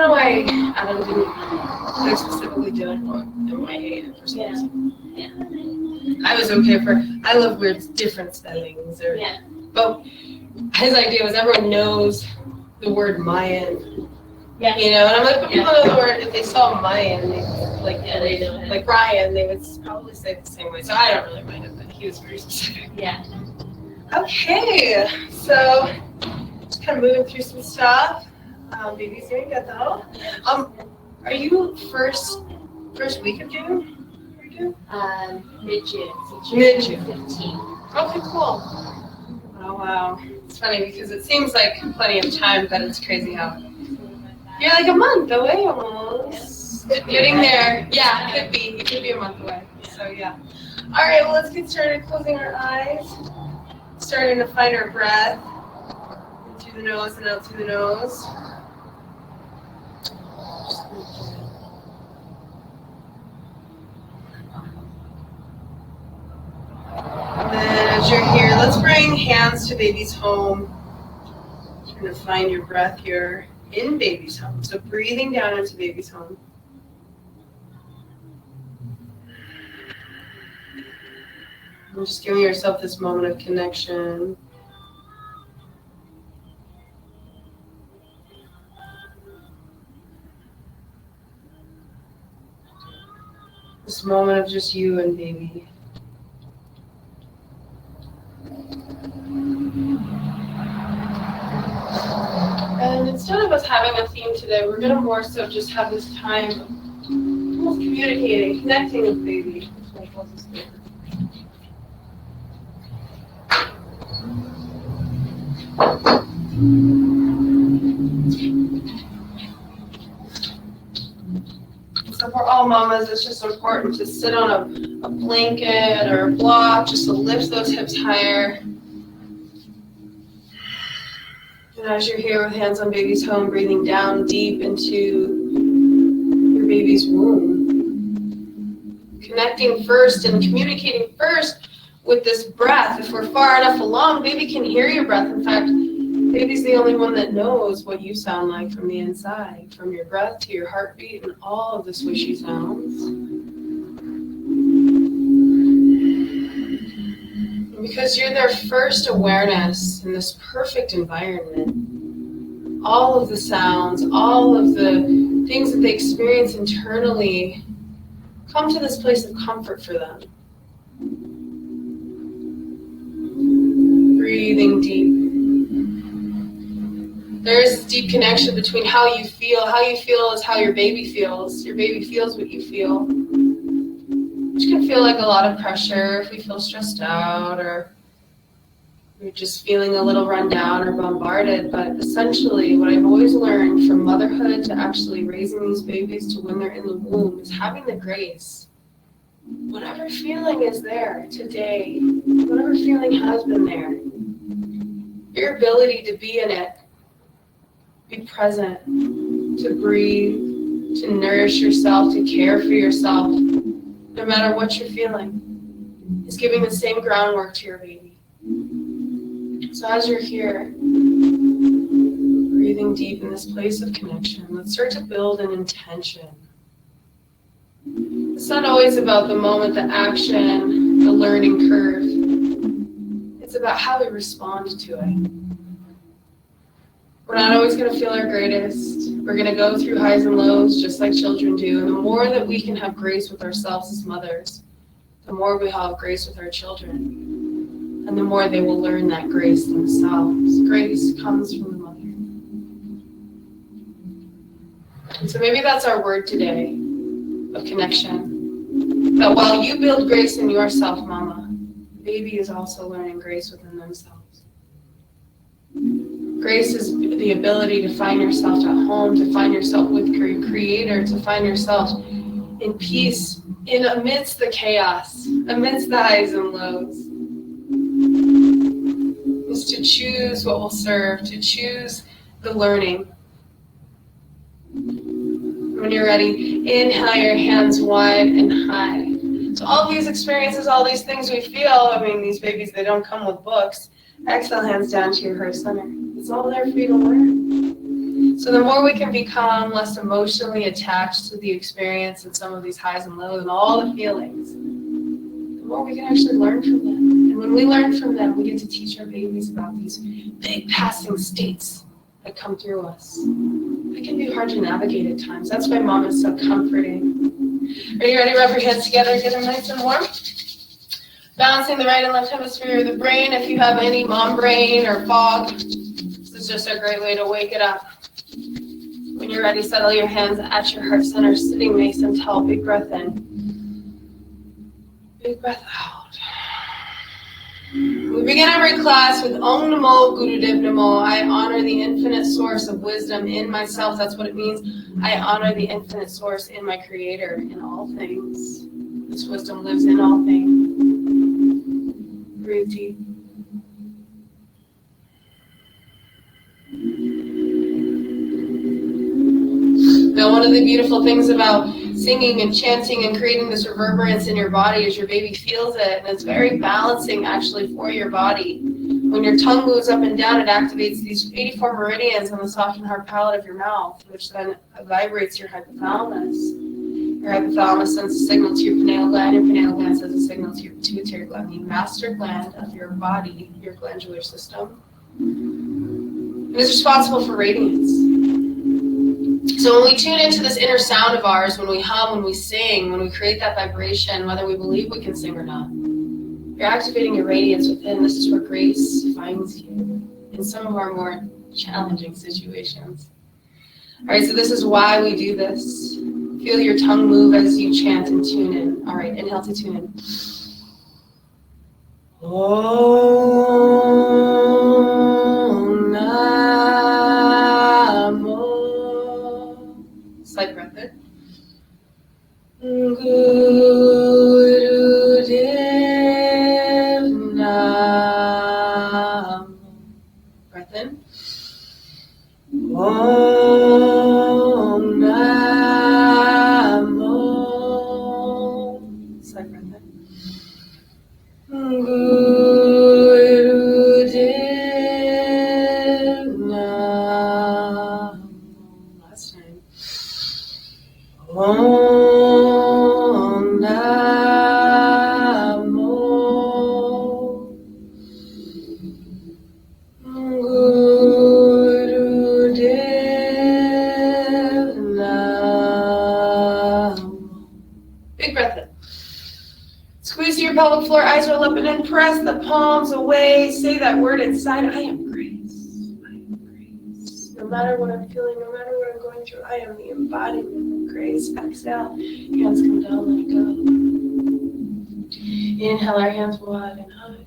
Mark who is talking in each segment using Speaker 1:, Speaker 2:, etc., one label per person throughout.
Speaker 1: know why Adam didn't specifically do it in my head for some reason.
Speaker 2: Yeah.
Speaker 1: I was okay I love weird different spellings. But his idea was everyone knows the word Mayan.
Speaker 2: Yeah.
Speaker 1: You know, and I'm like, but people know the word, if they saw Mayan, they
Speaker 2: know it.
Speaker 1: like Ryan, they would probably say it the same way. So I don't really mind it, but he was very specific.
Speaker 2: Yeah.
Speaker 1: Okay, so just kind of moving through some stuff. Baby's doing good though. Are you first week of June?
Speaker 2: Mid-June.
Speaker 1: Mid-June.
Speaker 2: 15.
Speaker 1: Okay, cool. Oh wow, it's funny because it seems like plenty of time, but it's crazy how you're like a month away almost. Getting there. Yeah, it could be a month away. So yeah. All right, well let's get started closing our eyes. Starting to find our breath. In through the nose and out through the nose. And then as you're here, let's bring hands to baby's home. Trying to find your breath here in baby's home. So breathing down into baby's home. And just giving yourself this moment of connection. This moment of just you and baby. And instead of us having a theme today, we're going to more so just have this time of almost communicating, connecting with baby. So for all mamas, it's just important to sit on a blanket or a block just to lift those hips higher. And as you're here with hands on baby's home, breathing down deep into your baby's womb. Connecting first and communicating first with this breath. If we're far enough along, baby can hear your breath. In fact, baby's the only one that knows what you sound like from the inside, from your breath to your heartbeat and all of the swishy sounds. Because you're their first awareness in this perfect environment. All of the sounds, all of the things that they experience internally come to this place of comfort for them. Breathing deep. There is this deep connection between how you feel. How you feel is how your baby feels. Your baby feels what you feel. Which can feel like a lot of pressure if we feel stressed out or we're just feeling a little run down or bombarded. But essentially, what I've always learned from motherhood to actually raising these babies to when they're in the womb is having the grace. Whatever feeling is there today, whatever feeling has been there, your ability to be in it, be present, to breathe, to nourish yourself, to care for yourself, no matter what you're feeling, is giving the same groundwork to your baby. So as you're here, breathing deep in this place of connection, let's start to build an intention. It's not always about the moment, the action, the learning curve. It's about how we respond to it. We're not always going to feel our greatest. We're going to go through highs and lows just like children do. And the more that we can have grace with ourselves as mothers, the more we have grace with our children. And the more they will learn that grace themselves. Grace comes from the mother. And so maybe that's our word today of connection. That while you build grace in yourself, mama, baby is also learning grace within themselves. Grace is the ability to find yourself at home, to find yourself with your Creator, to find yourself in peace, in amidst the chaos, amidst the highs and lows. Is to choose what will serve, to choose the learning. When you're ready, inhale your hands wide and high. So all these experiences, all these things we feel, these babies, they don't come with books. Exhale, hands down to your heart center. It's all there for you to learn. So the more we can become less emotionally attached to the experience and some of these highs and lows and all the feelings, the more we can actually learn from them. And when we learn from them, we get to teach our babies about these big passing states that come through us. It can be hard to navigate at times. That's why mom is so comforting. Are you ready? Rub your hands together, get them nice and warm. Balancing the right and left hemisphere of the brain. If you have any mom brain or fog, this is just a great way to wake it up. When you're ready, settle your hands at your heart center, sitting nice and tall. Big breath in. Big breath out. We begin every class with Om Namo Gurudev Namo. I honor the infinite source of wisdom in myself. That's what it means. I honor the infinite source in my Creator in all things. This wisdom lives in all things. Breathe deep. Now, one of the beautiful things about singing and chanting and creating this reverberance in your body is your baby feels it, and it's very balancing actually for your body. When your tongue moves up and down, it activates these 84 meridians on the soft and hard palate of your mouth, which then vibrates your hypothalamus. Your hypothalamus sends a signal to your pineal gland. Your pineal gland sends a signal to your pituitary gland, the master gland of your body, your glandular system. It is responsible for radiance. So when we tune into this inner sound of ours, when we hum, when we sing, when we create that vibration, whether we believe we can sing or not, you're activating your radiance within. This is where grace finds you in some of our more challenging situations. All right, so this is why we do this. Feel your tongue move as you chant and tune in. All right, inhale to tune in. Om Namo. Slight breath in. Gurudev Namo. Breath in. Om Namo. Slight breath in. Gurudev Namo. Last time. Om Namo. Gurudev Namo. Big breath in. Squeeze your pelvic floor, eyes roll up, and then press the palms away. Say that word inside. I am grace. I am grace. No matter what I'm feeling, no matter what I'm going through, I am the embodiment of grace. Exhale. Hands come down, let it go. Inhale, our hands wide and high.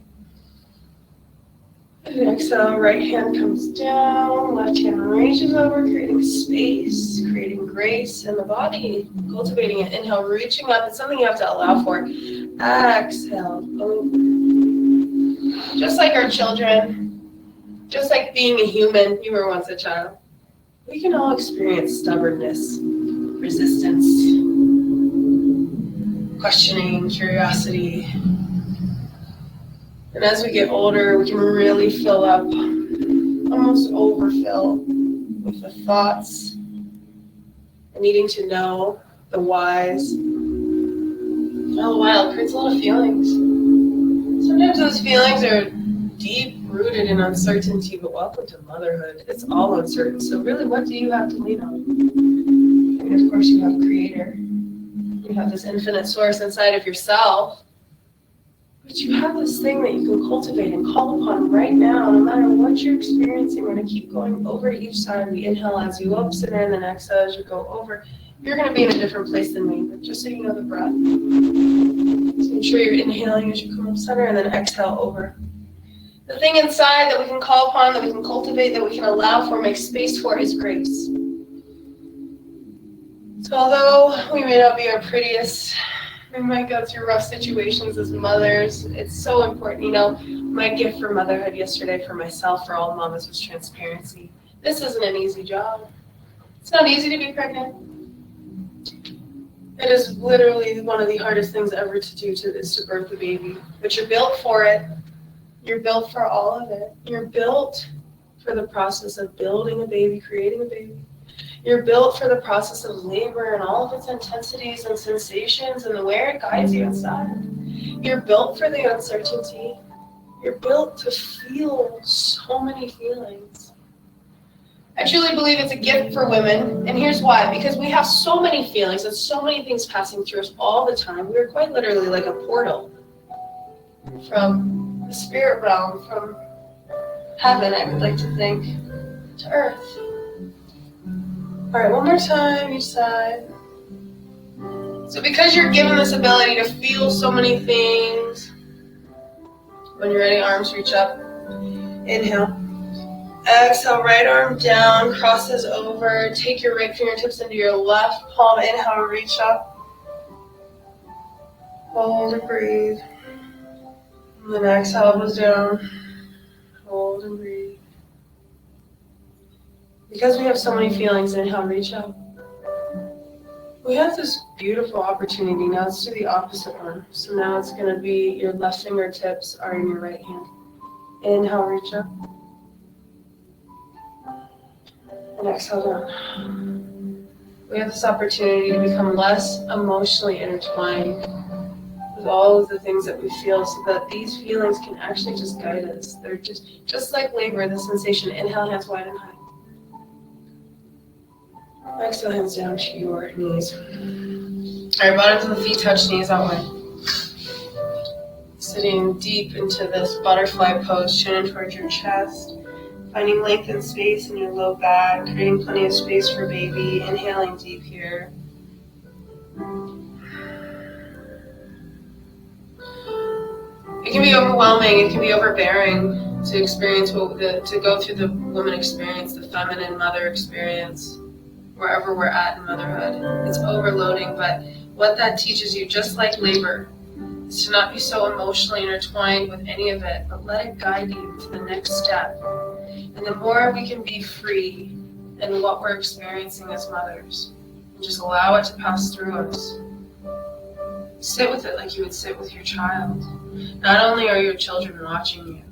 Speaker 1: And exhale, right hand comes down, left hand reaches over, creating space, creating grace in the body, cultivating it. Inhale, reaching up. It's something you have to allow for. Exhale, over. Just like our children, just like being a human, you were once a child, we can all experience stubbornness, resistance, questioning, curiosity. And as we get older, we can really fill up, almost overfill with the thoughts, the needing to know, the whys. All the while, it creates a lot of feelings. Sometimes those feelings are deep-rooted in uncertainty, but welcome to motherhood. It's all uncertain. So really, what do you have to lean on? I mean, of course, you have a Creator. You have this infinite source inside of yourself. But you have this thing that you can cultivate and call upon right now, no matter what you're experiencing. We're going to keep going over to each side. We inhale as you up, center, and then exhale as you go over. You're going to be in a different place than me, but just so you know the breath. So make sure you're inhaling as you come up center, and then exhale over. The thing inside that we can call upon, that we can cultivate, that we can allow for, make space for, is grace. So although we may not be our prettiest, we might go through rough situations as mothers, it's so important. You know, my gift for motherhood yesterday for myself, for all mamas, was transparency. This isn't an easy job. It's not easy to be pregnant. It is literally one of the hardest things ever to do is to birth a baby. But you're built for it. You're built for all of it. You're built for the process of building a baby, creating a baby. You're built for the process of labor and all of its intensities and sensations and the way it guides you inside. You're built for the uncertainty. You're built to feel so many feelings. I truly believe it's a gift for women, and here's why. Because we have so many feelings and so many things passing through us all the time. We're quite literally like a portal from the spirit realm, from heaven, I would like to think, to earth. All right, one more time, each side. So because you're given this ability to feel so many things, when you're ready, arms reach up. Inhale. Exhale, right arm down, crosses over. Take your right fingertips into your left palm. Inhale, reach up. Hold and breathe. And then exhale, elbows down. Hold and breathe. Because we have so many feelings, inhale, reach up. We have this beautiful opportunity. Now let's do the opposite one. So now it's going to be your left fingertips are in your right hand. Inhale, reach up. And exhale down. We have this opportunity to become less emotionally intertwined with all of the things that we feel so that these feelings can actually just guide us. They're just like labor, the sensation. Inhale, hands wide and high. Exhale, hands down to your knees. All right, bottoms of the feet touch, knees out wide. Sitting deep into this butterfly pose, chin in towards your chest. Finding length and space in your low back, creating plenty of space for baby. Inhaling deep here. It can be overwhelming, it can be overbearing to experience to go through the woman experience, the feminine mother experience, wherever we're at in motherhood. It's overloading, but what that teaches you, just like labor, is to not be so emotionally intertwined with any of it, but let it guide you to the next step. And the more we can be free in what we're experiencing as mothers, and just allow it to pass through us. Sit with it like you would sit with your child. Not only are your children watching you,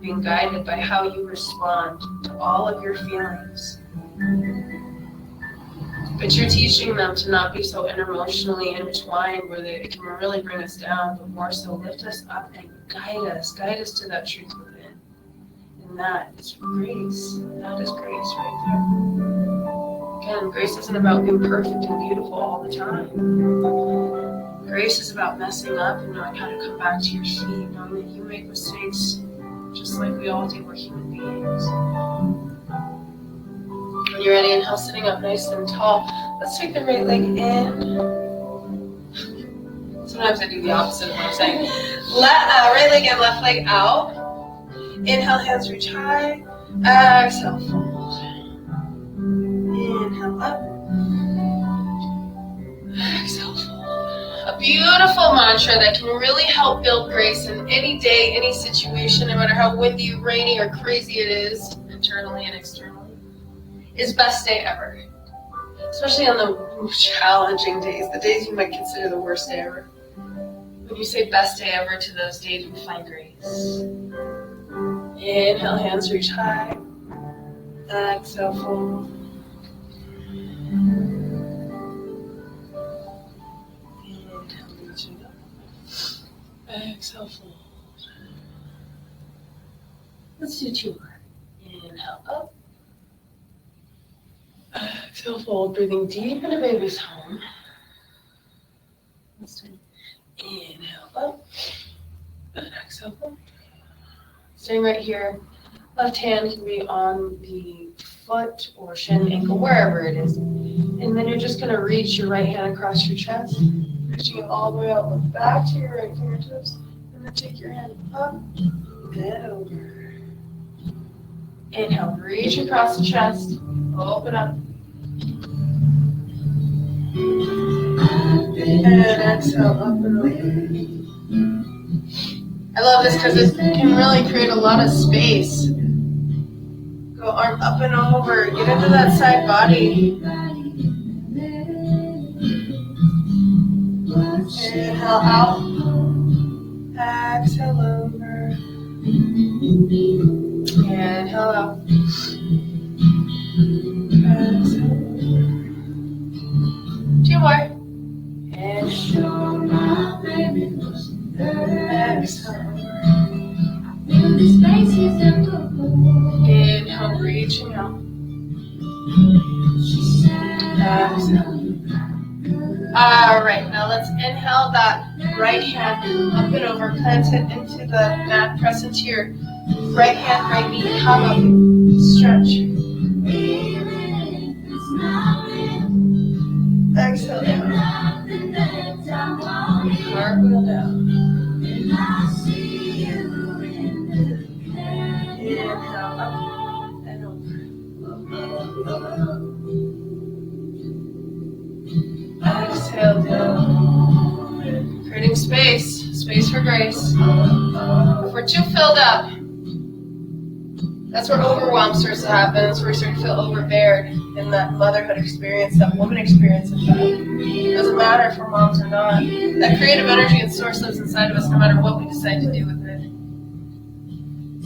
Speaker 1: being guided by how you respond to all of your feelings, but you're teaching them to not be so emotionally intertwined where it can really bring us down, but more so lift us up and guide us to that truth within. And that is grace. That is grace right there. Again, grace isn't about being perfect and beautiful all the time. Grace is about messing up and knowing how to come back to your feet, knowing that you make mistakes just like we all do. We're human beings. When you're ready, inhale, sitting up nice and tall. Let's take the right leg in. Sometimes I do the opposite of what I'm saying. Right leg in, left leg out. Inhale, hands reach high. Exhale, fold. Inhale, up. Exhale, fold. A beautiful mantra that can really help build grace in any day, any situation, no matter how windy, rainy, or crazy it is, internally and externally, is best day ever. Especially on the challenging days, the days you might consider the worst day ever. When you say best day ever to those days, we find grace. Inhale, hands reach high. Exhale, fold. Inhale, reach it up. Exhale, fold. Let's do two more. Inhale, up. Exhale, fold. Breathing deep into baby's home. Let's do. Inhale, up. Exhale, fold. Staying right here. Left hand can be on the foot or shin, ankle, wherever it is. And then you're just going to reach your right hand across your chest, reaching it all the way out, look back to your right fingertips, and then take your hand up and over. Inhale, reach across the chest, open up. And exhale, up and over. I love this because it can really create a lot of space. Go arm up and over. Get into that side body. Inhale out. Exhale over. Inhale out. Exhale. 2 more. Exhale. Inhale, reaching out. Exhale. All right, now let's inhale that right hand up and over, plant it into the mat, press into your right hand, right knee, come up, stretch. Exhale down. Cartwheel down. Inhale up and over. Exhale down. Creating space for grace. If we're too filled up, that's where overwhelm starts to happen. That's where we start to feel overbeared in that motherhood experience, that woman experience. It doesn't matter if we're moms or not. That creative energy and source lives inside of us no matter what we decide to do with it.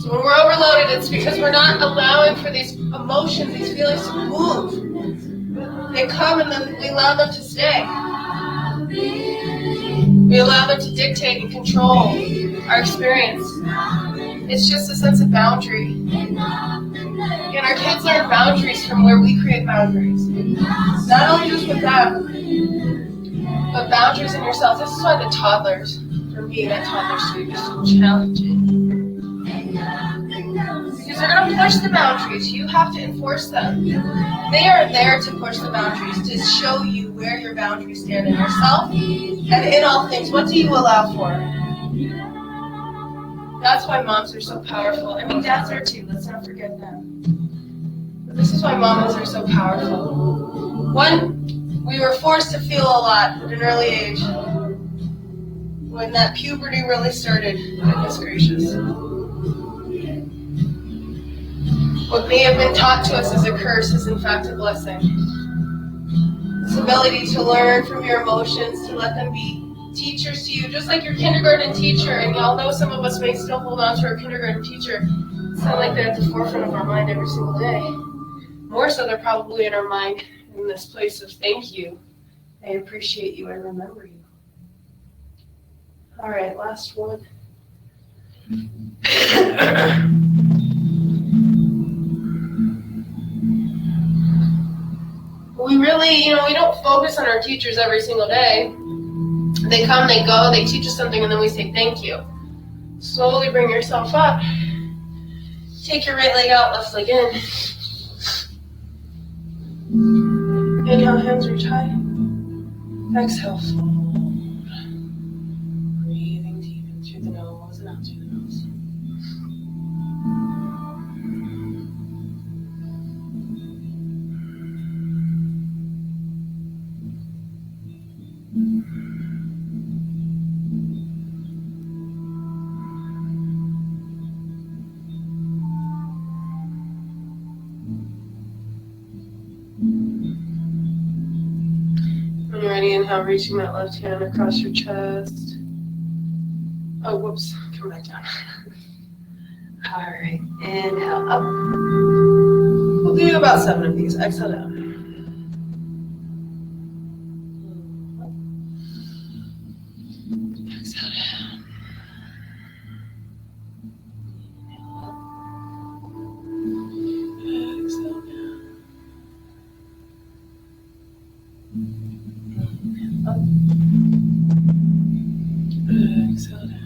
Speaker 1: So when we're overloaded, it's because we're not allowing for these emotions, these feelings to move. They come and then we allow them to stay. We allow them to dictate and control our experience. It's just a sense of boundary. And our kids learn boundaries from where we create boundaries. Not only just with them, but boundaries in yourself. This is why the toddlers, for me, that toddler stage is so challenging. Because they're going to push the boundaries. You have to enforce them. They are there to push the boundaries, to show you where your boundaries stand in yourself and in all things. What do you allow for? That's why moms are so powerful. I mean, dads are too. Let's not forget them. But this is why mamas are so powerful. One, we were forced to feel a lot at an early age. When that puberty really started, goodness gracious. What may have been taught to us as a curse is in fact a blessing. This ability to learn from your emotions, to let them be teachers to you, just like your kindergarten teacher. And y'all know some of us may still hold on to our kindergarten teacher. It's not like they're at the forefront of our mind every single day. More so, they're probably in our mind in this place of thank you. I appreciate you. I remember you. All right, last one. We really, we don't focus on our teachers every single day. They come, they go, they teach us something, and then we say thank you. Slowly bring yourself up. Take your right leg out, left leg in. Inhale, hands reach high. Exhale, fold. Breathing deep in through the nose and out through the nose. When you're ready, inhale, reaching that left hand across your chest. Oh, whoops, come back down. All right, inhale up. We'll do about 7 of these. Exhale down. Exhale down. Inhale up. Exhale down. Up. Exhale down.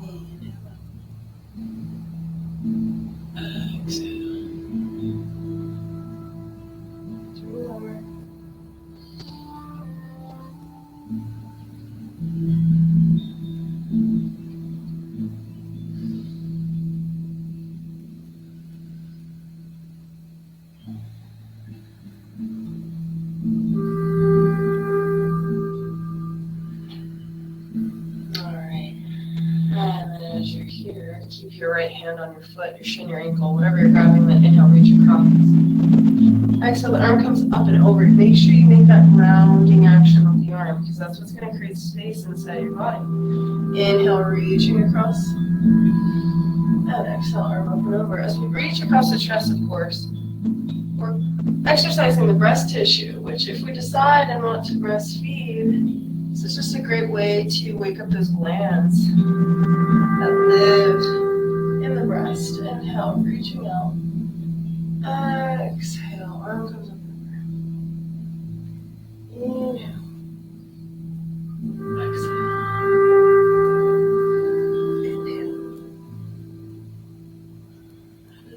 Speaker 1: Inhale up. Exhale. 2 more. Keep your right hand on your foot, your shin, your ankle, whatever you're grabbing, then inhale, reach across. Exhale, the arm comes up and over. Make sure you make that rounding action of the the arm because that's what's going to create space inside your body. Inhale, reaching across. And exhale, arm up and over. As we reach across the chest, of course, we're exercising the breast tissue, which if we decide and want to breastfeed, this is just a great way to wake up those glands that live in the breast. Inhale, reaching out. Exhale, arm comes up and over. Inhale. Exhale. Inhale.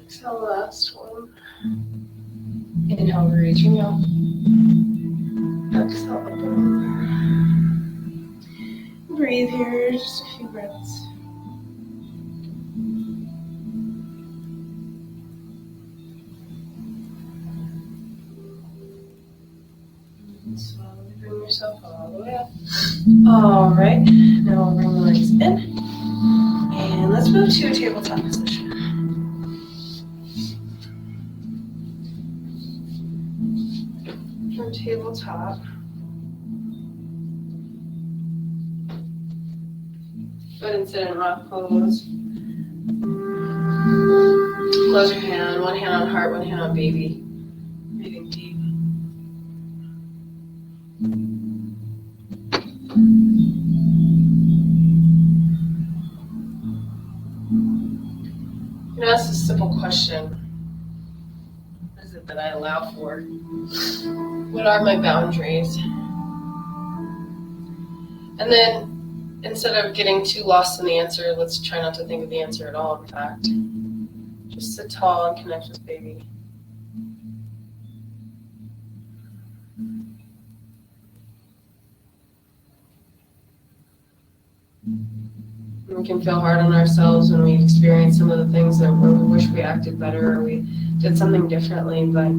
Speaker 1: Exhale, last one. Inhale, reaching out. Exhale, up and over. Breathe here, just a few breaths. Slowly bring yourself all the way up. All right, now we'll bring the legs in. And let's move to a tabletop position. From tabletop, go ahead and sit in rock pose. Close your hand, one hand on heart, one hand on baby. Breathing deep. You know, that's a simple question. What is it that I allow for? What are my boundaries? And then, instead of getting too lost in the answer, let's try not to think of the answer at all, in fact. Just sit tall and connect with baby. We can feel hard on ourselves when we experience some of the things where we wish we acted better or we did something differently, but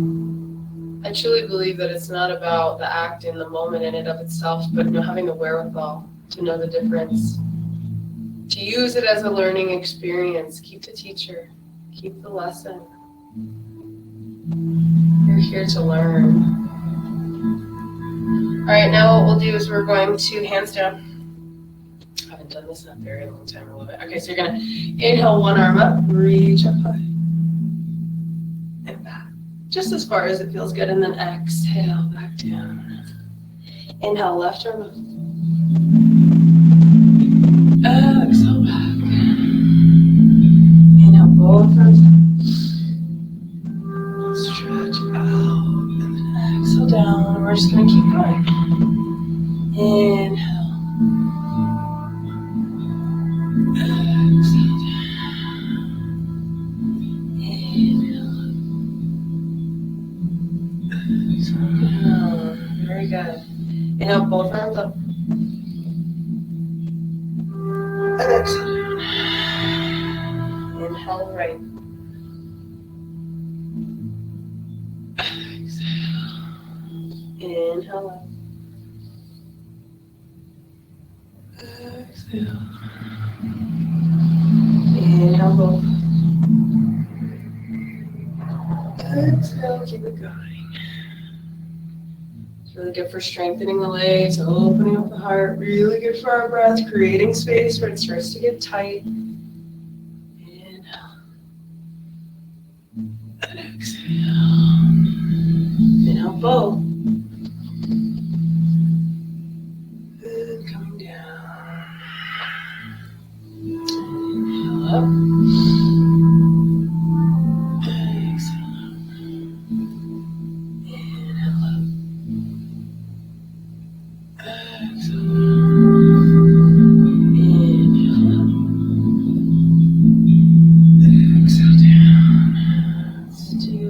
Speaker 1: I truly believe that it's not about the act in the moment in and of itself, but having the wherewithal to know the difference, to use it as a learning experience. Keep the teacher, keep the lesson. You're here to learn. All right, now what we'll do is we're going to hands down. I haven't done this in a very long time. I love it. Okay, so you're gonna inhale one arm up, reach up high, and back, just as far as it feels good, and then exhale back down. Inhale, left arm up. Exhale back. Inhale, both arms up. Stretch out, and then exhale down. We're just gonna keep going. Inhale. Exhale down. Inhale. Exhale down. Very good. Inhale, both arms up. And exhale down. Inhale, right. Exhale. Inhale up. Exhale. Inhale, both. Exhale, keep it going. It's really good for strengthening the legs, opening up the heart. Really good for our breath, creating space where it starts to get tight. Inhale. And exhale. Inhale, both. And coming down. Inhale up. Exhale. Inhale up. Exhale. Inhale up. Exhale down. Let's do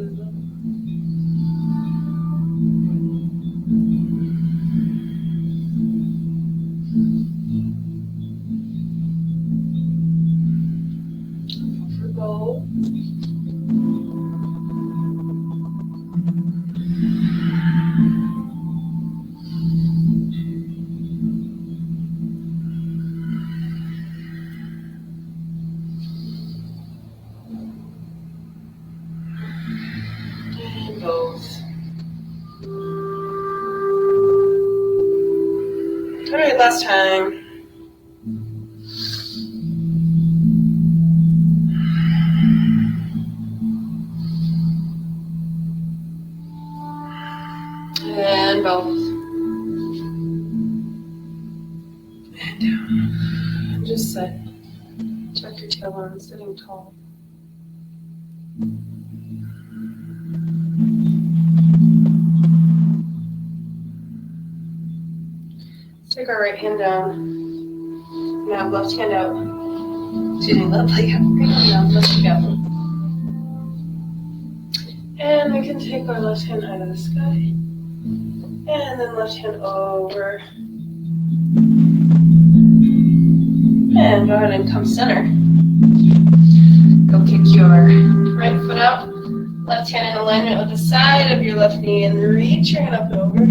Speaker 1: last time. And both. And down. Just sit. Tuck your tailbone, sitting tall. Take our right hand down. Now left hand out. Excuse me, left leg up. Right hand down, left leg up. And we can take our left hand high to the sky. And then left hand over. And go ahead and come center. Go kick your right foot out. Left hand in alignment with the side of your left knee and reach your hand up and over.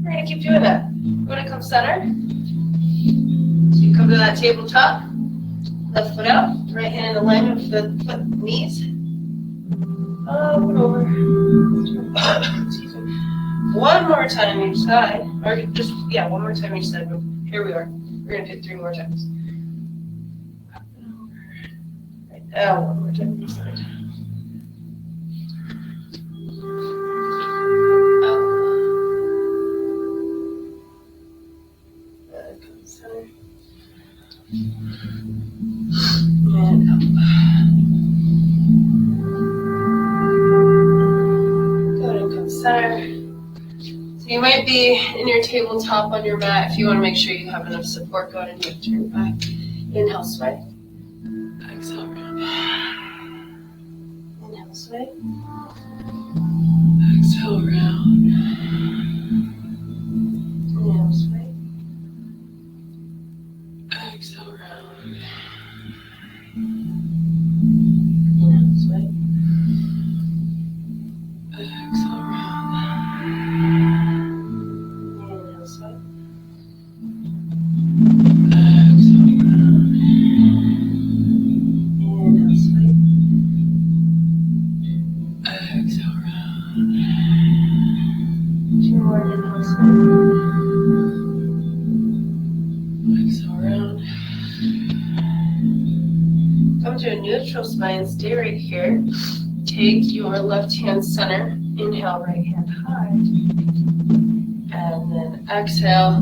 Speaker 1: We're going to keep doing that. We're going to come center. So you come to that tabletop. Left foot out. Right hand in alignment with the foot and knees. Up and over. Excuse me. One more time each side. Or just, yeah, one more time each side. Here we are. We're going to do it 3 more times. Up and over. Right now, one more time each side. Come center. And up. Center. So you might be in your tabletop on your mat if you want to make sure you have enough support. Go ahead and lift your back. Inhale, sway. Exhale, round. Inhale, sway. Exhale, round. Inhale, sway. Exhale, round. Inhale, sway. Exhale, round. Inhale, sway. Exhale, round. Inhale, sway. Exhale, round. 2 more. Inhale, sway. Exhale, round. Come to a neutral spine. Stay right here. Take your left hand center. Inhale, right hand high. And then exhale.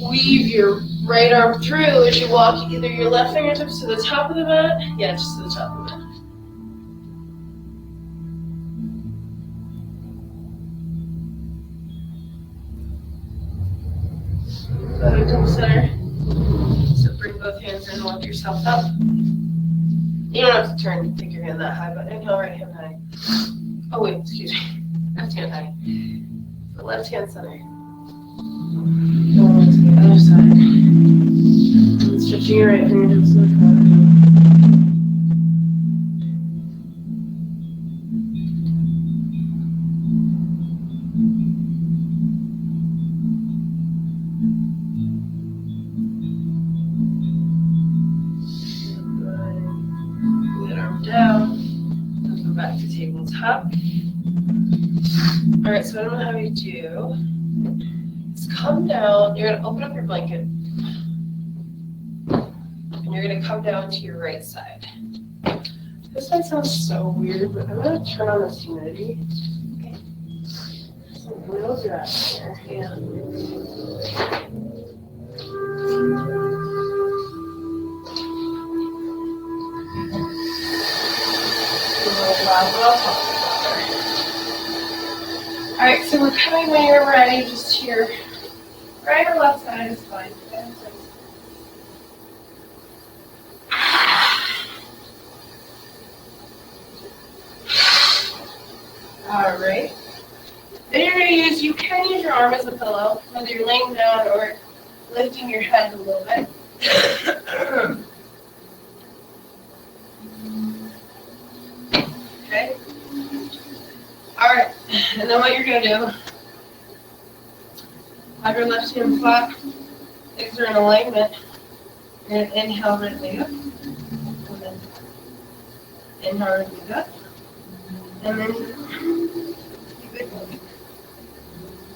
Speaker 1: Weave your right arm through as you walk either your left fingertips to the top of the mat. Yeah, just to the top of the mat. Go ahead and come center. So bring both hands in, walk yourself up. You don't have to turn, take your hand that high, but inhale, right hand high. Oh wait, excuse me. Left hand high. The left hand center. Going to the other side. And stretching your right fingertips to the front. Down. Let's go back to tabletop. All right, so what I'm going to have you do is come down. You're going to open up your blanket. And you're going to come down to your right side. This might sound so weird, but I'm going to turn on this humidity. Okay. So wheels are out here. Yeah. Alright, so we're coming when you're ready, just to your right or left side is fine. Alright. Then you're going to you can use your arm as a pillow, whether you're laying down or lifting your head a little bit. Okay. Alright, and then what you're going to do, have your left hand flat, legs are in alignment. You're going to inhale, right leg up, and then inhale, right leg up, and then keep it moving.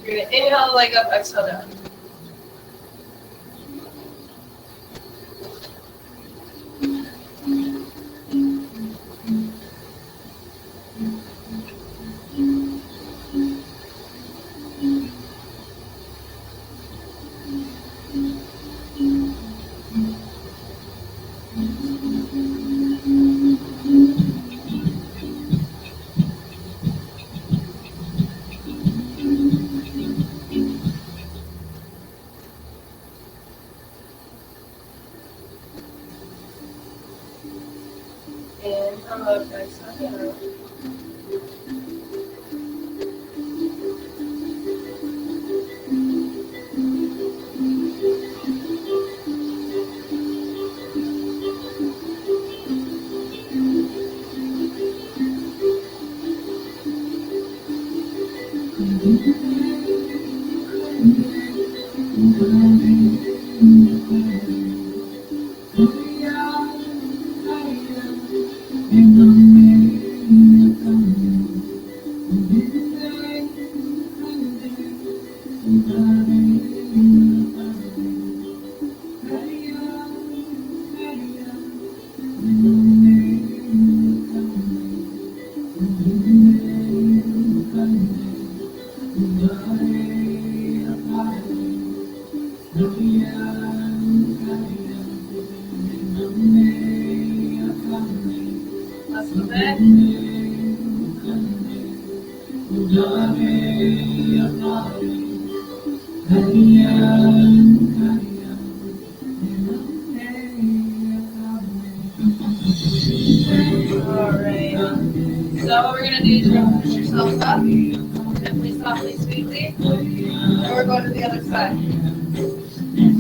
Speaker 1: You're going to inhale, leg up, exhale down. Inhale up, exhale down. Last little bit. Alright. So what we're going to do is you're going to push yourself up. Gently, softly, sweetly. And we're going to the other side.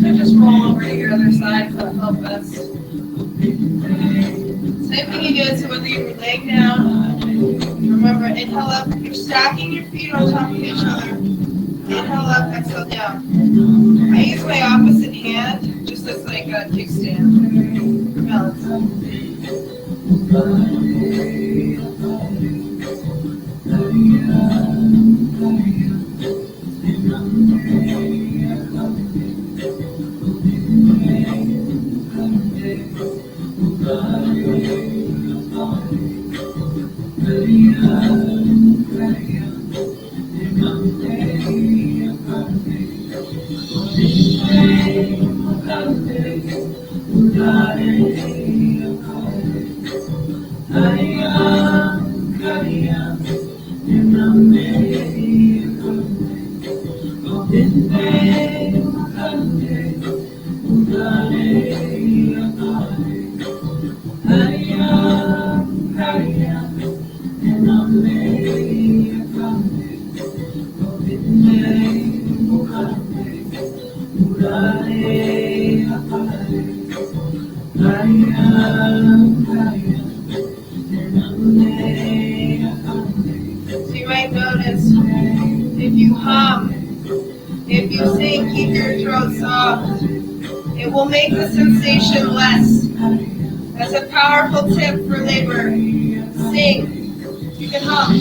Speaker 1: So just roll over to your other side for the help best. Same thing you did, so whether you're laying down, remember, inhale up, you're stacking your feet on top of each other. Inhale up, exhale down. I use my opposite hand, just as like a kickstand for balance. So you might notice if you hum, if you sing, keep your throat soft. It will make the sensation less. That's a powerful tip for labor. Sing. You can hum.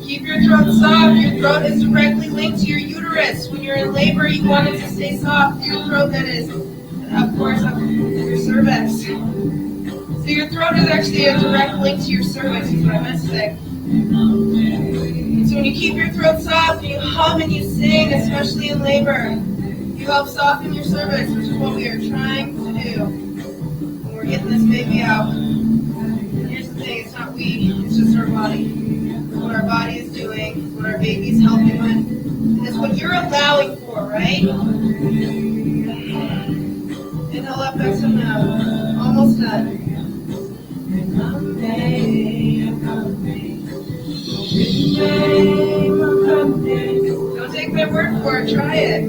Speaker 1: Keep your throat soft. Your throat is directly linked to your uterus. When you're in labor, you want it to stay soft. Your throat, that is. And of course, your cervix. So your throat is actually a direct link to your cervix, is what I meant to say. So when you keep your throat soft, and you hum and you sing, especially in labor, you help soften your cervix, which is what we are trying to do when we're getting this baby out. And here's the thing, it's not we, it's just our body. What our body is doing, what our baby's helping with. And it's what you're allowing for, right? Inhale up, exhale down. Almost done. Don't take my word for it, try it.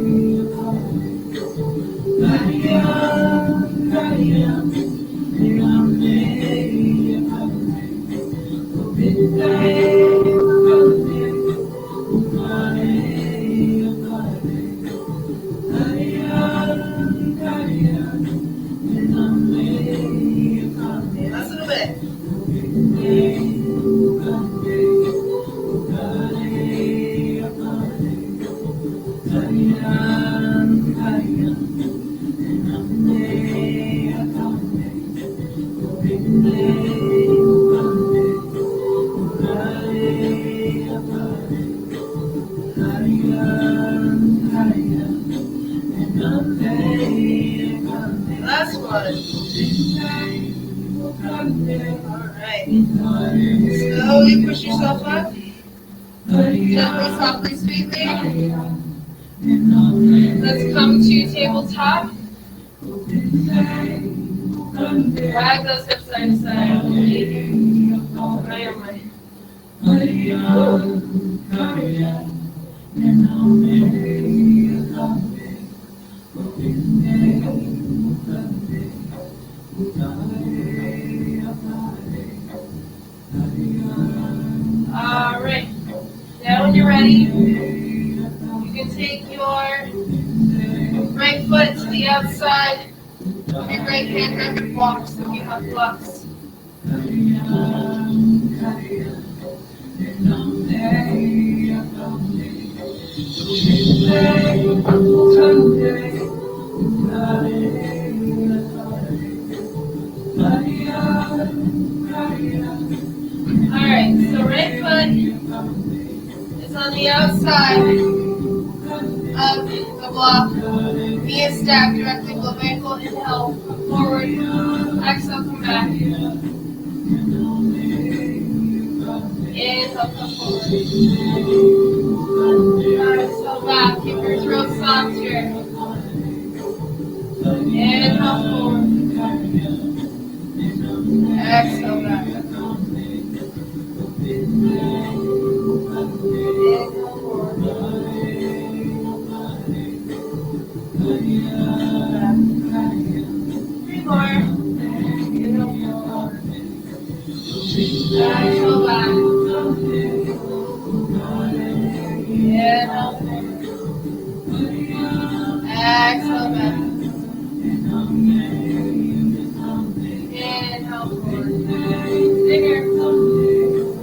Speaker 1: Last one. Alright. Slowly push yourself up. Gently, softly, sweetly. Let's come to tabletop. Drag those hips side to side. Alright. Now when you're ready, you can take your right foot to the outside of your right hand, grab your blocks if you have blocks. Alright, so right foot is on the outside of the block. Knee is stacked directly below ankle. Inhale, come forward. Exhale, come back. Inhale, come forward. Exhale, back. Keep your throat soft here. Inhale, forward. Exhale, back. Three more. Exhale back. Inhale. Exhale back. Inhale forward. Bigger.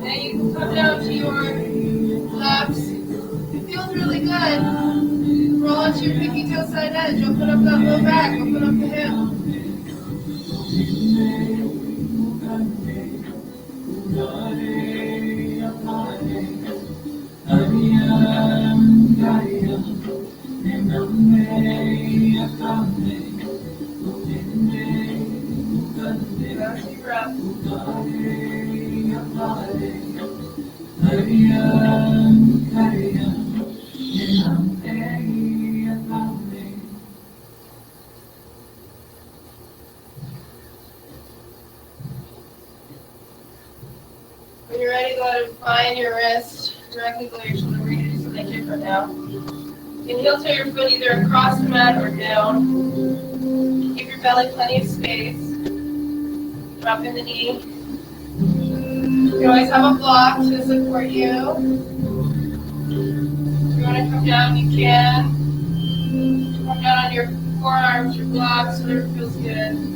Speaker 1: Now you can come down to your legs. It feels really good. Roll onto your pinky toe side edge. Open up that low back. Open up the hip. Deep breath. When you're ready, go ahead and find your wrist directly below your shoulder. We're going to do something different now. You can heel toe your foot either across the mat or down. Give your belly plenty of space. Drop in the knee. You always have a block to support you. If you want to come down, you can. Come down on your forearms, your blocks, whatever feels good.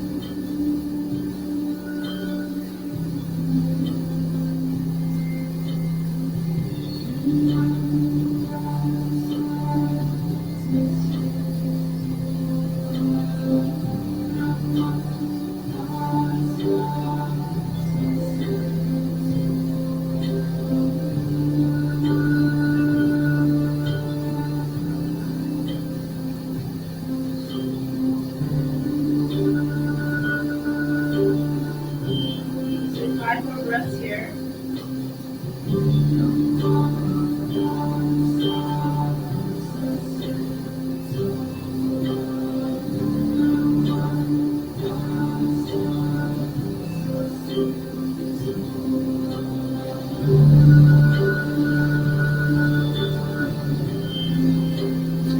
Speaker 1: Breaths here.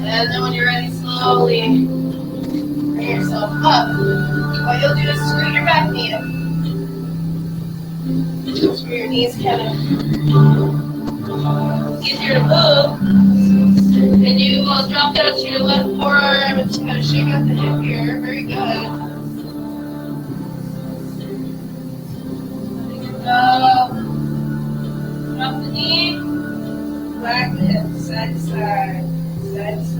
Speaker 1: And then when you're ready, slowly bring yourself up. What you'll do is screw your back knee up. So your knees kind of easier to move. And you will drop down to your left forearm and kind of shake out the hip here. Very good. Go. Drop the knee. Back the hip. Side to side. Side to side.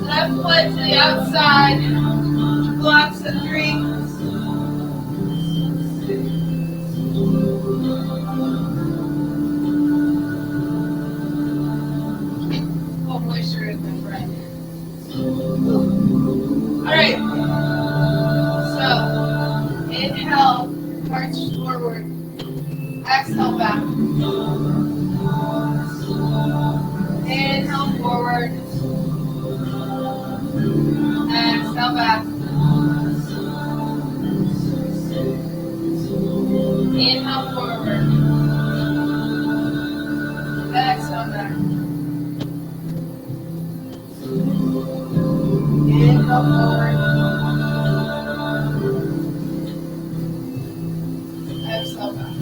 Speaker 1: Left foot to the outside. Blocks the 3. Oh, moisture in my breath. Alright. So, inhale, march forward. Exhale back. Inhale forward. Exhale back. Inhale forward. Exhale back. Inhale forward. Exhale back.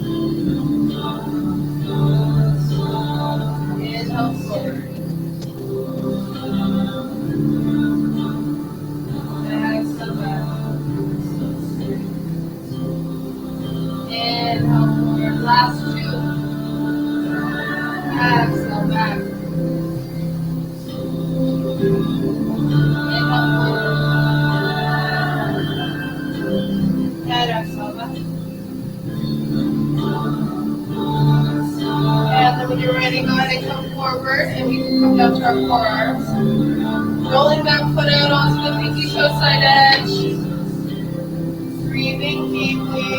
Speaker 1: Inhale forward. Exhale back. Inhale forward. Last 2. Exhale back. Inhale forward. And exhale back. And then when you're ready, go ahead and come forward and we can come down to our forearms. Rolling that foot out onto the pinky toe side edge. Breathing deeply.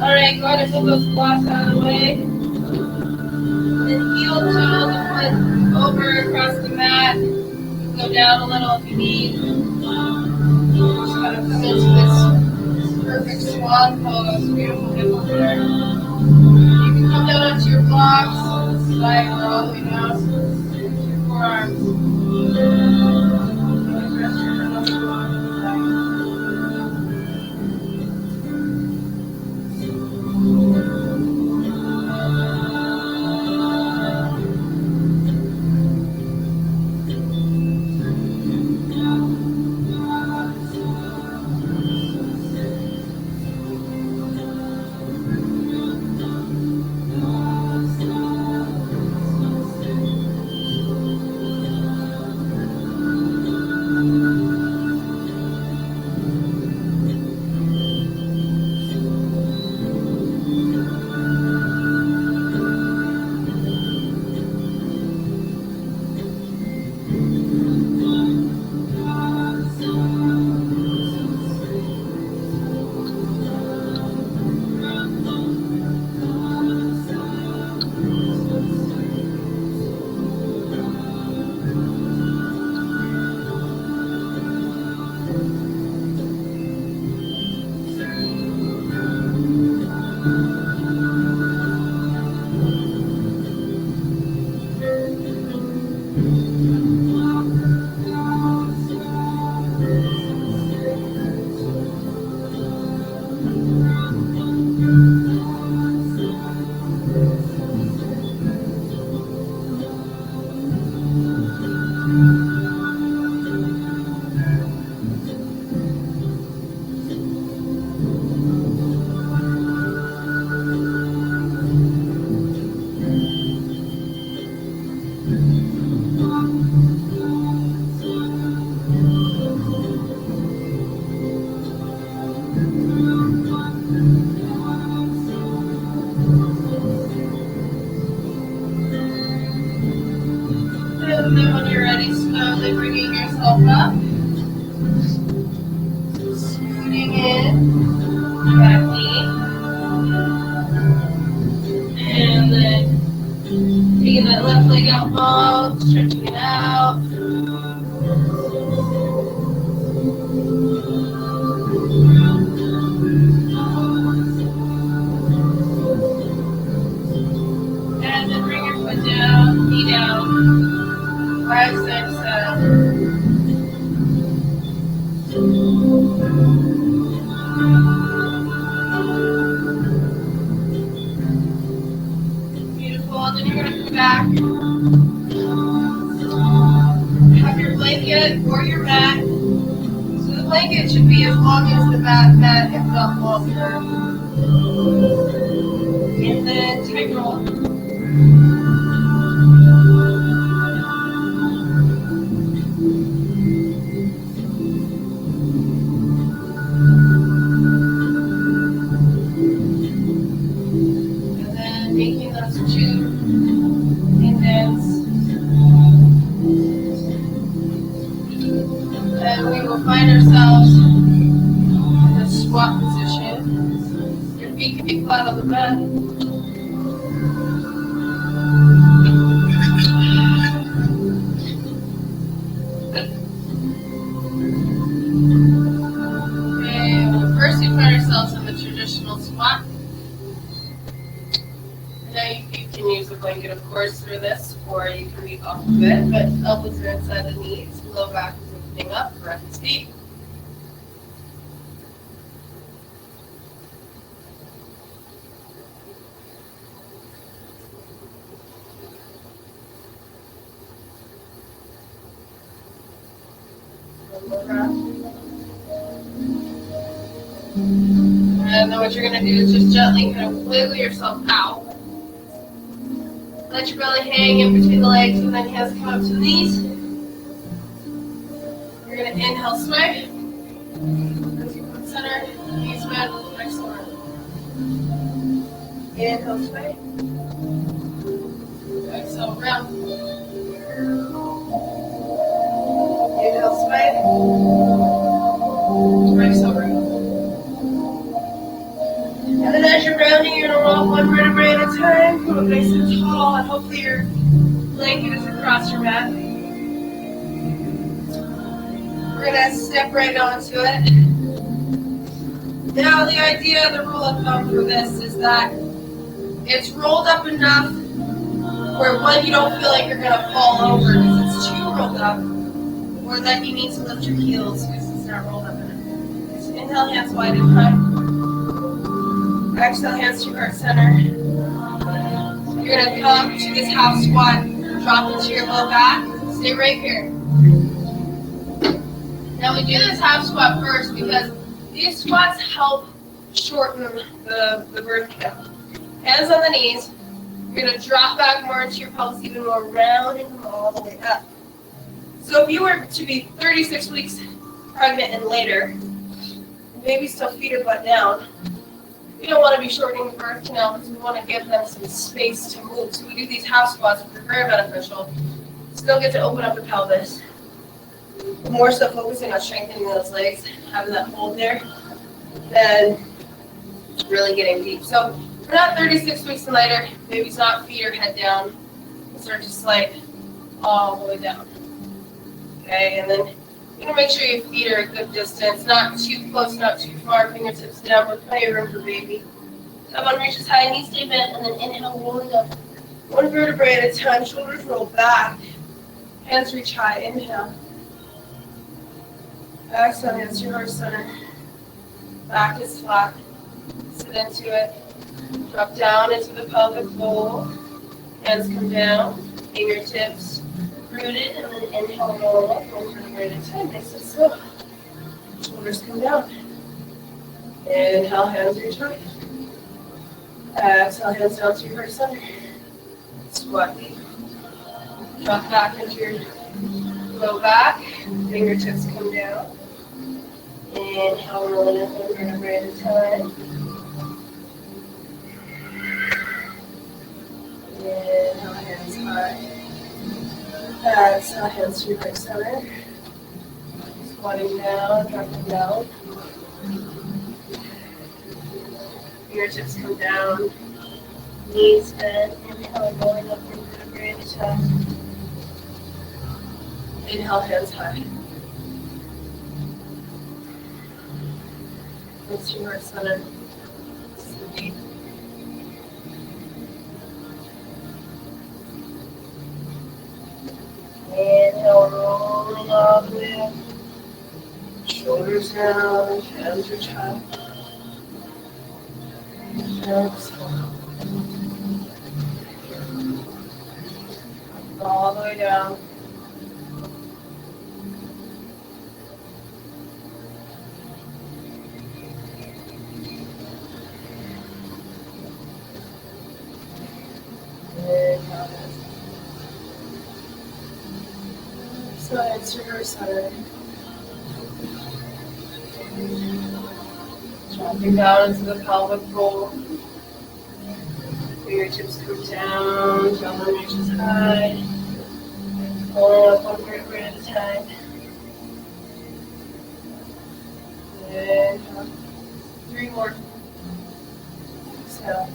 Speaker 1: Alright, go ahead and pull those blocks out of the way. Then heel toe the foot over across the mat. Go down a little if you need. Just kind of come into this perfect swan pose. Beautiful hip opener. You can come down onto your blocks, slide all the way down to your forearms. Rest your muscle along the side. And then when you're ready, slowly bringing yourself up. Scooting in. Back knee. And then taking that left leg out long, stretching it out. And then bring your foot down, knee down. 5, 6, 7. Beautiful. And then you're going to come back. Have your blanket or your mat. So the blanket should be as long as the mat, if not longer. And then tight roll. And then making those 2 indents. And we will find ourselves in a squat position. Your feet can be flat on the mat. Okay, well, first we find ourselves in the traditional squat. Now you can use a blanket, of course, for this, or you can be off of it, but elbows are inside the knees, low back is opening up, breath is deep. One more breath. And then what you're going to do is just gently kind of wiggle yourself out. Let your belly hang in between the legs, and then hands come up to the knees. You're going to inhale, sway. As you put center, knees bend, excellent. Inhale, sway. Exhale, round. Inhale, sway. Exhale, round. And then as you're rounding, you're going to roll 1 vertebrae at a time. Come up nice and tall, and hopefully your blanket is across your mat. We're going to step right onto it. Now the idea, the rule of thumb for this is that it's rolled up enough where one, you don't feel like you're going to fall over because it's too rolled up, or that you need to lift your heels because it's not rolled up enough. So inhale, hands wide and high. Exhale, hands to your heart center. You're going to come to this half squat, drop into your low back, stay right here. Now we do this half squat first because these squats help shorten the birth count. Hands on the knees. You're going to drop back more into your pelvis, even more, rounding them all the way up. So if you were to be 36 weeks pregnant and later, maybe still feet or butt down, we don't want to be shortening the birth canal because we want to give them some space to move. So we do these half squats, which are very beneficial. Still get to open up the pelvis. More so focusing on strengthening those legs, having that hold there, than really getting deep. So we're not 36 weeks and later, maybe it's not feet or head down. Start to slide all the way down. Okay, and then you're going to make sure your feet are a good distance, not too close, not too far, fingertips down, with plenty of room for baby. Come on, reach as high, knees stay bent, and then inhale, rolling up. 1 vertebrae at a time, shoulders roll back, hands reach high, inhale. Exhale, hands to your heart center. Back is flat, sit into it. Drop down into the pelvic bowl, hands come down, fingertips rooted, and then inhale, roll up, 1 vertebrae at a time, nice and slow. Shoulders come down. Inhale, hands reach high. Exhale, hands down to your heart center. Squat deep. Drop back into your low back, fingertips come down. Inhale, rolling up 1 vertebrae at a time. Inhale, hands high. Exhale, hands to your heart center. Squatting down, dropping down. Fingertips come down. Knees bend. Inhale, rolling up into the vertebrae at the top. Inhale, hands high. Hands to your heart center. Deep. Inhale, rolling all the way up. Shoulders down, hands reach high. Exhale. All the way down. So it's reverse center. Dropping down into the pelvic roll. Fingertips come down, tailbone reaches high. Pulling up one vertebrae at a time. And 3 more. Exhale.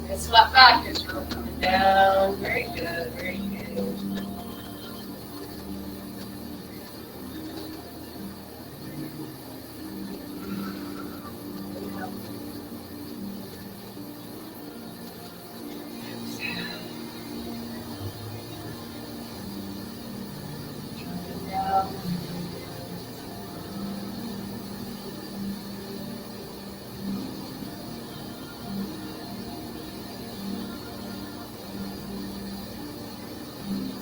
Speaker 1: And slap back, it's really coming down. Very good, very good.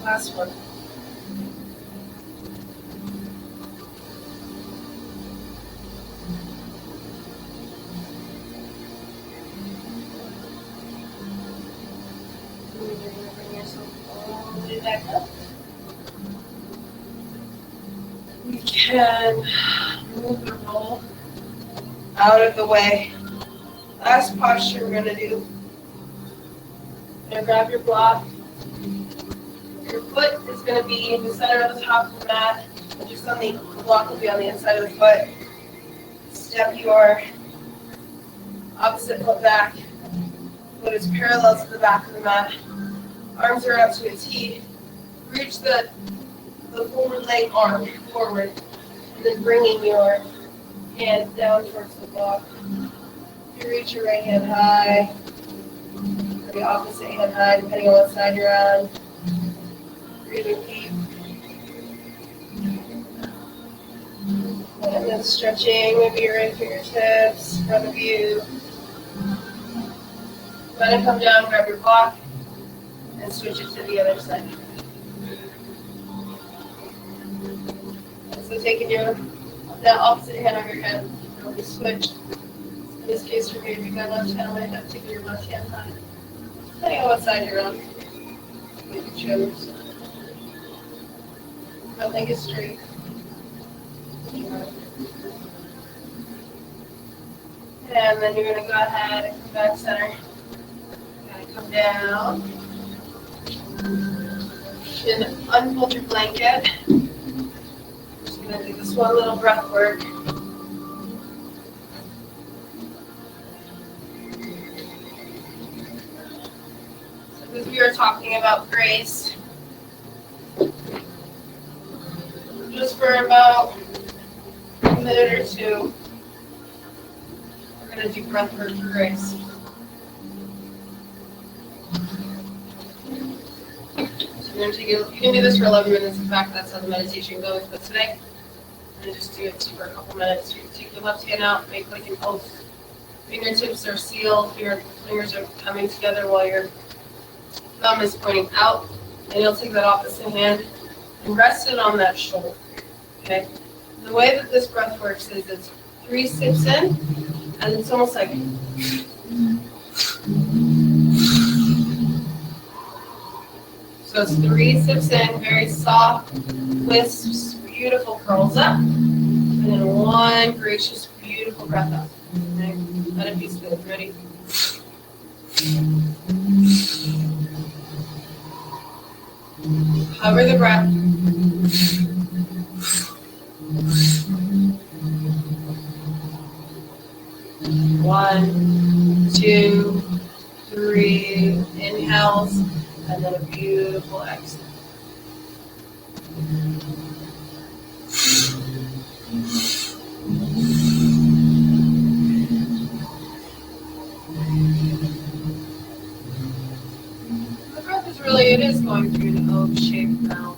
Speaker 1: Last one. Bring yourself all the way back up. We can move the roll out of the way. Last posture we're going to do. You're going to grab your block. Your foot is going to be in the center of the top of the mat. Just on the block will be on the inside of the foot. Step your opposite foot back. Foot is parallel to the back of the mat. Arms are up to a T. Reach the forward leg arm forward. And then bringing your hand down towards the block. You reach your right hand high. Or the opposite hand high, depending on what side you're on. Breathing deep. And then stretching, maybe your right fingertips in front of you. Let it come down, grab your block, and switch it to the other side. So taking that opposite hand on your head, you'll just switch. In this case for me, if you've got left hand, I might have to take your left hand high. Depending on what side you're on. You can choose. Nothing is straight. And then you're going to go ahead and come back center. You're going to come down. And unfold your blanket. Just going to do this one little breath work. So because we were talking about grace, just for about a minute or two, we're going to do breath work for grace. So we're going to you can do this for 11 minutes. In fact, that's how the meditation goes. But today, I'm going to just do it for a couple minutes. You take your left hand out, make like an oath. Fingertips are sealed. Your fingers are coming together while your thumb is pointing out. And you'll take that opposite hand and rest it on that shoulder. Okay? The way that this breath works is it's 3 sips in, and it's almost like so it's 3 sips in, very soft, wisps, beautiful curls up, and then 1 gracious, beautiful breath up. Okay? Let it be smooth. Ready? Cover the breath. One, two, three inhales, and then a beautiful exhale. The breath is really, it is going through an O shape now.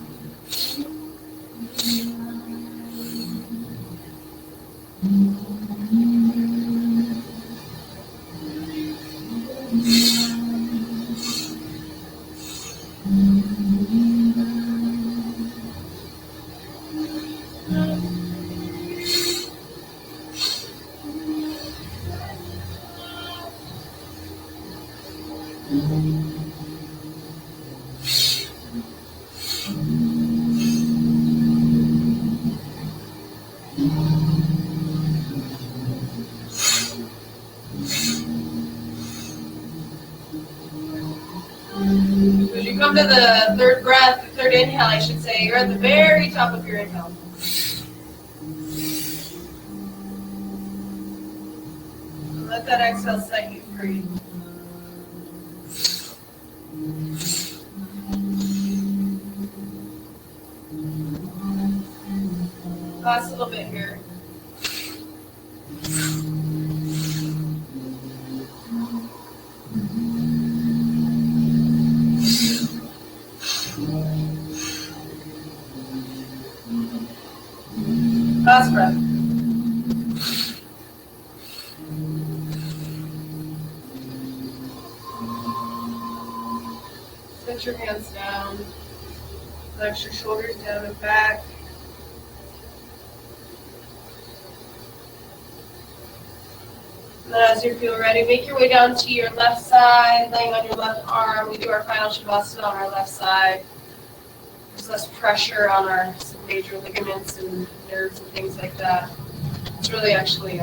Speaker 1: As you come to the third breath, the third inhale, I should say, you're at the very top of your inhale. Let that exhale set you free. Last little bit here. Last breath. Set your hands down. Flex your shoulders down and back. And then as you feel ready, make your way down to your left side, laying on your left arm. We do our final Shavasana on our left side. There's less pressure on our major ligaments and nerves and things like that. It's really actually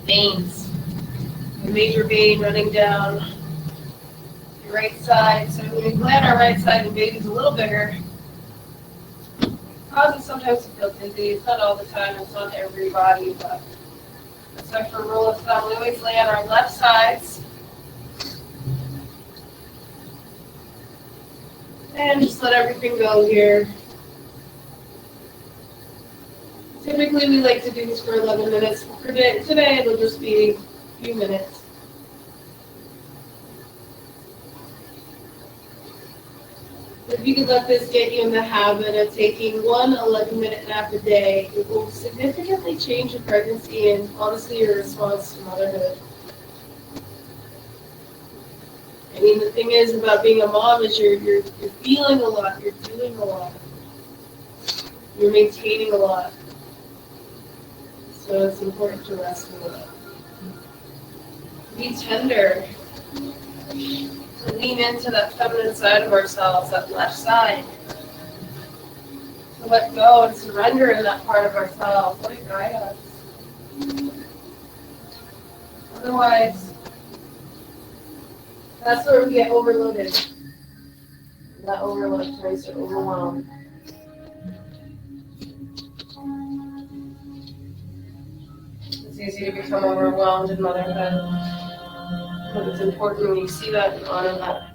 Speaker 1: veins. A major vein running down your right side. So when we lay on our right side, the baby's a little bigger. It causes sometimes to feel dizzy. It's not all the time. It's on everybody, but that's why for a rule of thumb, we always lay on our left sides. And just let everything go here. Typically, we like to do this for 11 minutes. Today, it'll just be a few minutes. If you could let this get you in the habit of taking one 11-minute nap a day, it will significantly change your pregnancy and honestly your response to motherhood. I mean, the thing is about being a mom is you're feeling a lot, you're doing a lot, you're maintaining a lot. So it's important to rest a lot. Be tender. Lean into that feminine side of ourselves, that left side. To let go and surrender in that part of ourselves. Let it guide us. Otherwise, that's where we get overloaded. That overload turns to overwhelm. It's easy to become overwhelmed in motherhood. But it's important when you see that and honor that.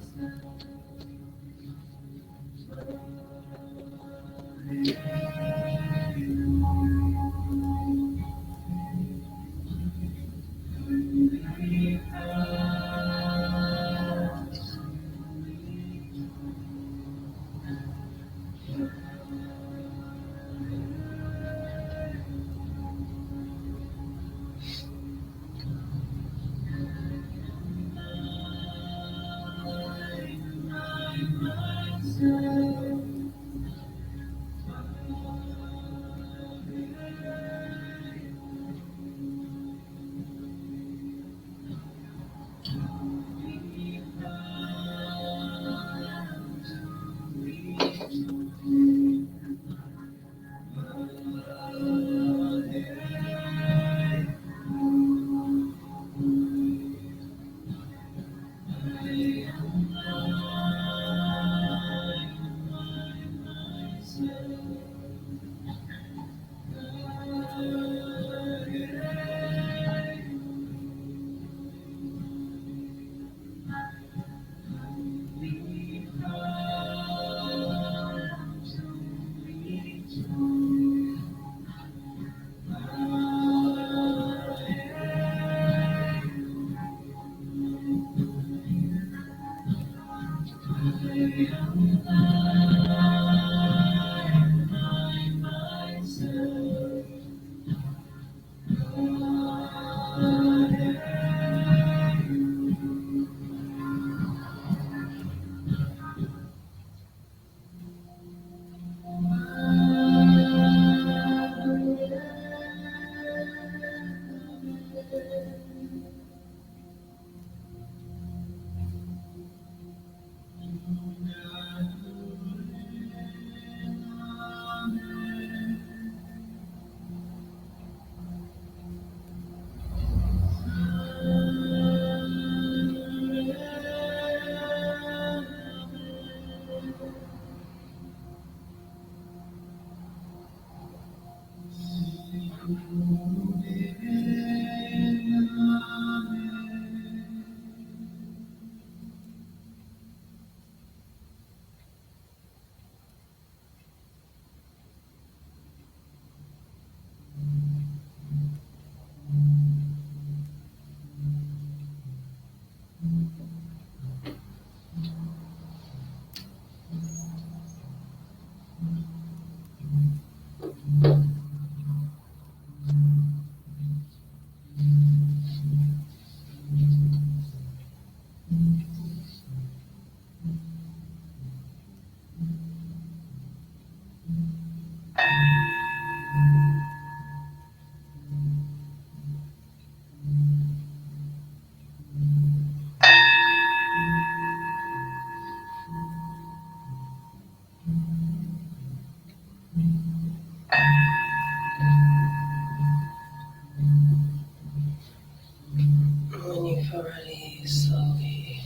Speaker 1: When you feel ready, slowly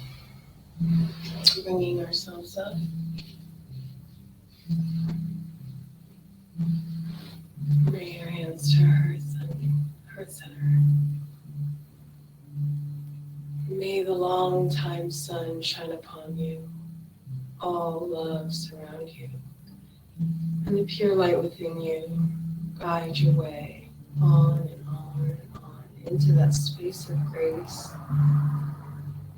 Speaker 1: bringing ourselves up. Bring your hands to our heart center. May the long time sun shine upon you. All love surround you. And the pure light within you guide your way on and on and on into that space of grace.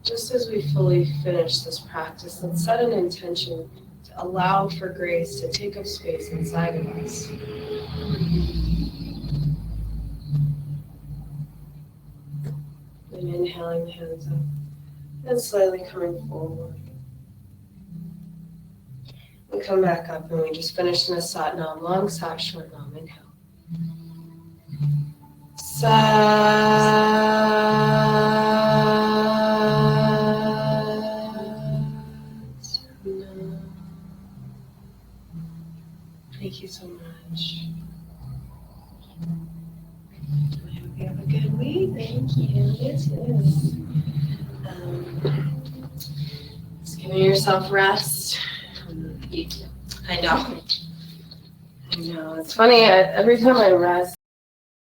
Speaker 1: Just as we fully finish this practice, let's set an intention to allow for grace to take up space inside of us. And inhaling the hands up and slightly coming forward. We come back up and we just finish in a sat nam, long sat, short nam. Inhale. Thank you so much. I hope you have a good week. Thank you. Yes, yes. Just giving yourself rest. I know. It's funny. Every time I rest,